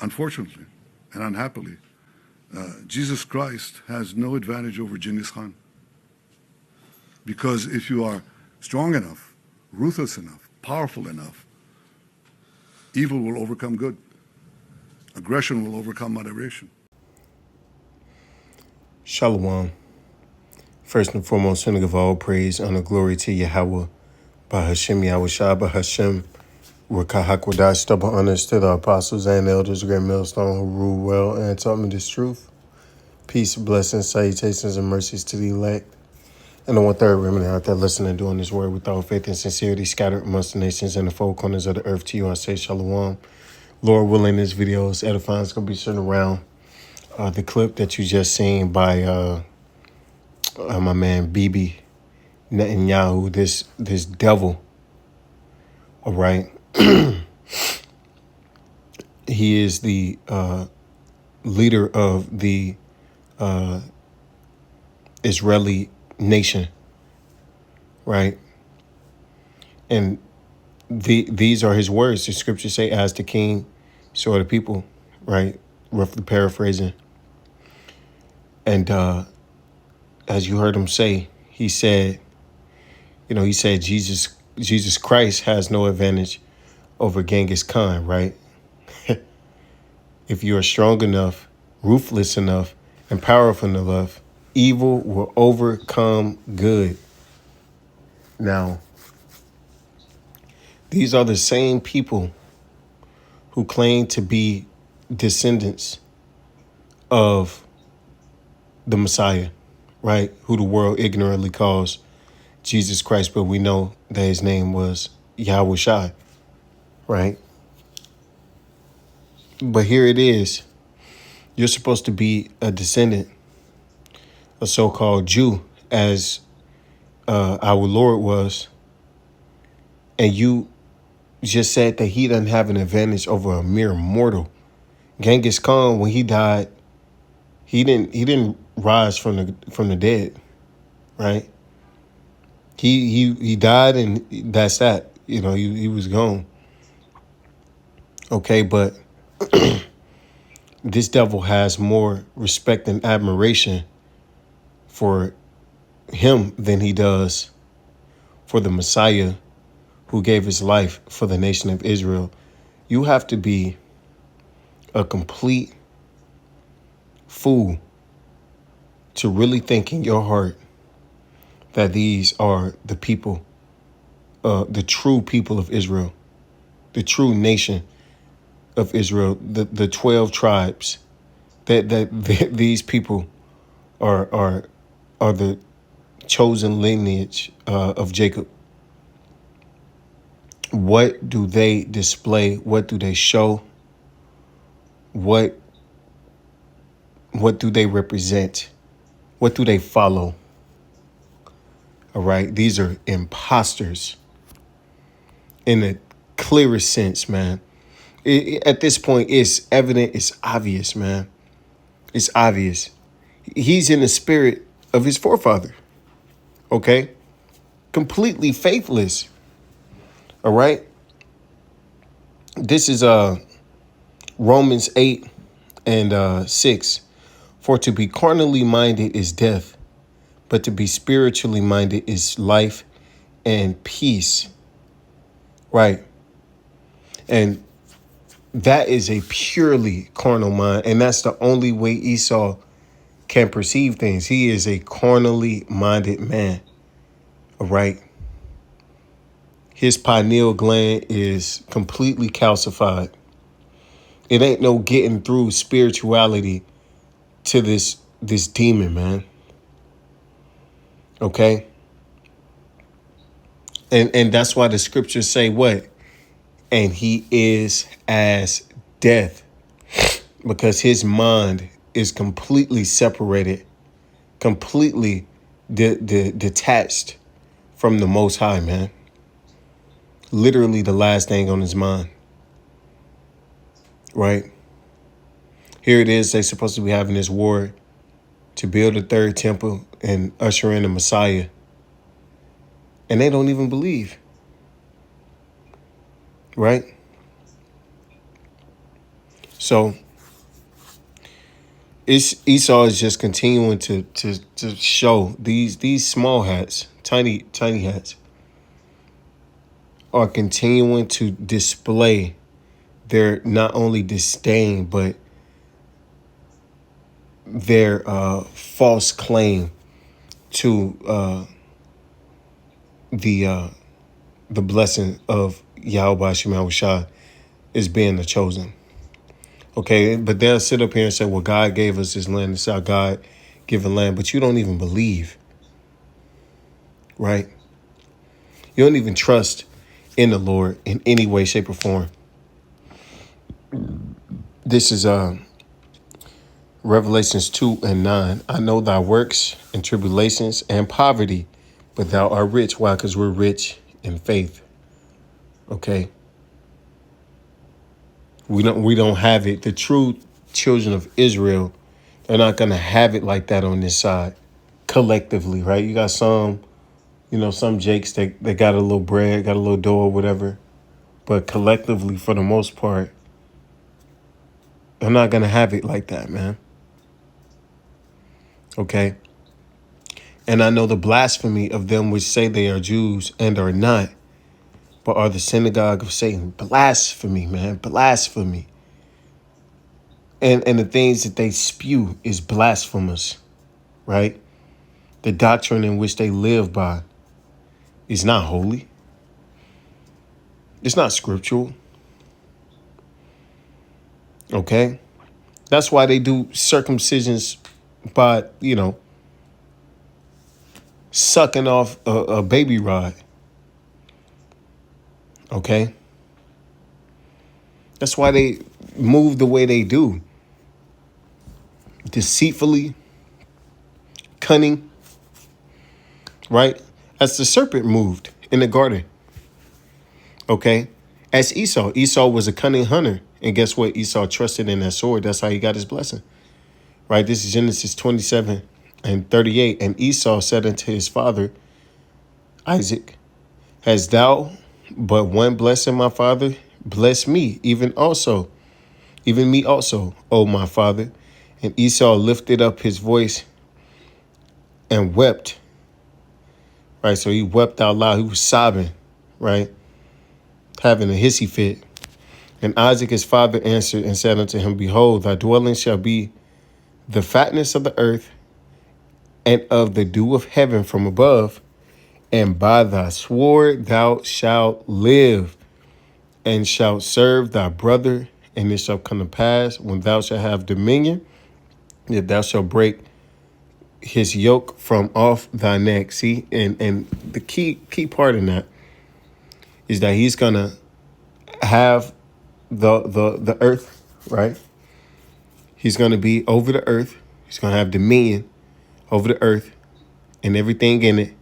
unfortunately and unhappily, Jesus Christ has no advantage over Genghis Khan. Because if you are strong enough, ruthless enough, powerful enough, evil will overcome good. Aggression will overcome moderation. Shalom. First and foremost, I give all praise, honor, glory to Yahweh, by Hashem, Yahweh Shah, by Hashem, Rakahakwadash, double honors to the apostles and elders, great millstone who rule well and taught me this truth. Peace, blessings, salutations, and mercies to the elect. And the one-third remnant out there listening and doing this word with all faith and sincerity, scattered amongst the nations and the four corners of the earth. To you, I say shalom. Lord willing, this video is edifying. It's going to be sitting around the clip that you just seen by my man Bibi Netanyahu, this devil. All right. He is the leader of the Israeli nation, right? And these are his words. The scriptures say, as the king, so are the people, right? Roughly paraphrasing. And as you heard him say, he said Jesus Christ has no advantage over Genghis Khan, right? If you are strong enough, ruthless enough, and powerful enough, evil will overcome good. Now, these are the same people who claim to be descendants of the Messiah, right? Who the world ignorantly calls Jesus Christ, but we know that his name was Yahweh Shai, right? But here it is. You're supposed to be a descendant, a so-called Jew, as our Lord was. And you just said that he doesn't have an advantage over a mere mortal. Genghis Khan, when he died, he didn't rise from the dead, right? He died, and that's that. He was gone. Okay, but this devil has more respect and admiration for him than he does for the Messiah who gave his life for the nation of Israel. You have to be a complete fool to really think in your heart that these are the people, the true people of Israel, the true nation of Israel, the 12 tribes, that these people are the chosen lineage of Jacob. What do they display? What do they show? What do they represent? What do they follow? All right, these are imposters in the clearest sense, man. At this point, it's evident, it's obvious, man. It's obvious. He's in the spirit of his forefather, okay? Completely faithless, all right? This is Romans 8 and 6. For to be carnally minded is death, but to be spiritually minded is life and peace, right? And that is a purely carnal mind, and that's the only way Esau can perceive things. He is a carnally minded man, all right? His pineal gland is completely calcified. It ain't no getting through spirituality to this demon, man. Okay? And that's why the scriptures say what? And he is as death, because his mind is completely separated, completely detached from the Most High, man. Literally the last thing on his mind, right? Here it is. They're supposed to be having this war to build a third temple and usher in the Messiah. And they don't even believe, right? So it's Esau is just continuing to show these small hats, tiny hats, are continuing to display their not only disdain but their false claim to the the blessing of Yahweh Shema Shah is being the chosen. Okay, but they'll sit up here and say, well, God gave us this land. It's our God given land. But you don't even believe, right? You don't even trust in the Lord in any way, shape, or form. This is Revelations 2:9. I know thy works and tribulations and poverty, but thou art rich. Why? Because we're rich in faith. Okay. We don't have it. The true children of Israel, they're not gonna have it like that on this side. Collectively, right? You got some Jakes that got a little bread, got a little dough or whatever. But collectively, for the most part, they're not gonna have it like that, man. Okay. And I know the blasphemy of them which say they are Jews and are not, but are the synagogue of Satan. Blasphemy, man. Blasphemy. And the things that they spew is blasphemous, right? The doctrine in which they live by is not holy. It's not scriptural. Okay? That's why they do circumcisions by, sucking off a baby rod. Okay? That's why they move the way they do. Deceitfully, cunning, right? As the serpent moved in the garden. Okay? As Esau was a cunning hunter. And guess what? Esau trusted in that sword. That's how he got his blessing. Right? This is Genesis 27:38. And Esau said unto his father, Isaac, hast thou but one blessing, my father? Bless me, even me also, O my father. And Esau lifted up his voice and wept. Right? So he wept out loud. He was sobbing, right? Having a hissy fit. And Isaac his father answered and said unto him, Behold, thy dwelling shall be the fatness of the earth and of the dew of heaven from above, and by thy sword thou shalt live, and shalt serve thy brother. And it shall come to pass, when thou shalt have dominion, that thou shalt break his yoke from off thy neck. See, and the key part in that is that he's gonna have the earth, right? He's gonna be over the earth. He's gonna have dominion over the earth and everything in it.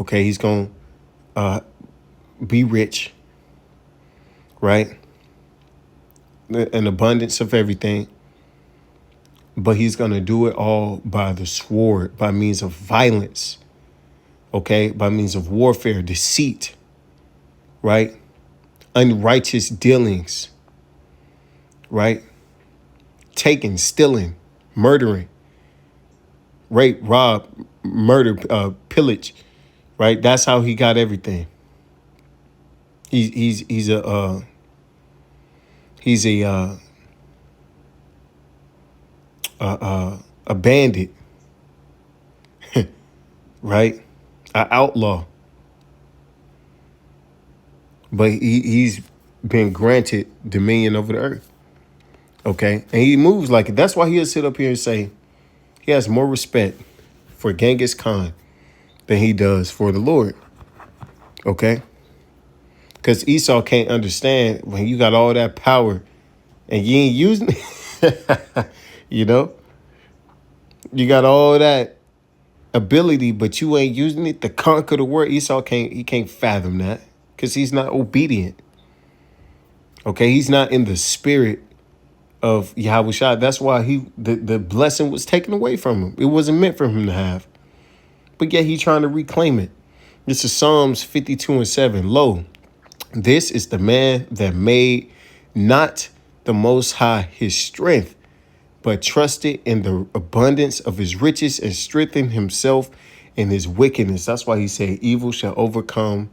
Okay, he's gonna be rich, right? An abundance of everything. But he's going to do it all by the sword, by means of violence, okay? By means of warfare, deceit, right? Unrighteous dealings, right? Taking, stealing, murdering, rape, rob, murder, pillage, right? That's how he got everything. He's a bandit, right? An outlaw. But he's been granted dominion over the earth. Okay? And he moves like it. That's why he'll sit up here and say he has more respect for Genghis Khan than he does for the Lord. Okay? Because Esau can't understand when you got all that power and you ain't using it. You know? You got all that ability, but you ain't using it to conquer the world. Esau can't fathom that because he's not obedient. Okay, he's not in the spirit of Yahweh Shah. That's why the blessing was taken away from him. It wasn't meant for him to have. But yet he's trying to reclaim it. This is Psalms 52:7. Lo, this is the man that made not the Most High his strength, but trusted in the abundance of his riches and strengthened himself in his wickedness. That's why he said evil shall overcome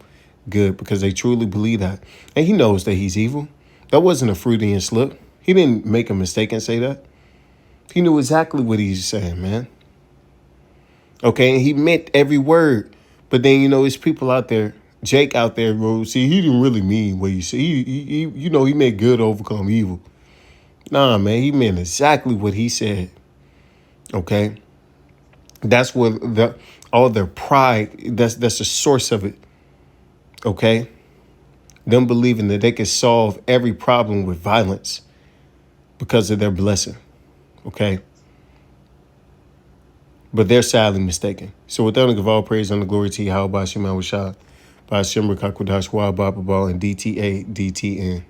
good, because they truly believe that. And he knows that he's evil. That wasn't a Freudian slip. He didn't make a mistake and say that. He knew exactly what he's saying, man. Okay, and he meant every word. But then, there's people out there, Jake out there, bro. See, he didn't really mean what he said. He meant good overcome evil. Nah, man, he meant exactly what he said. Okay, that's what all their pride. That's the source of it. Okay, them believing that they can solve every problem with violence because of their blessing. Okay, but they're sadly mistaken. So with that, I give all praise and the glory to you. How about Shema Washad, by Shemra Kakwadash Wa Baba Ball and DTA DTN.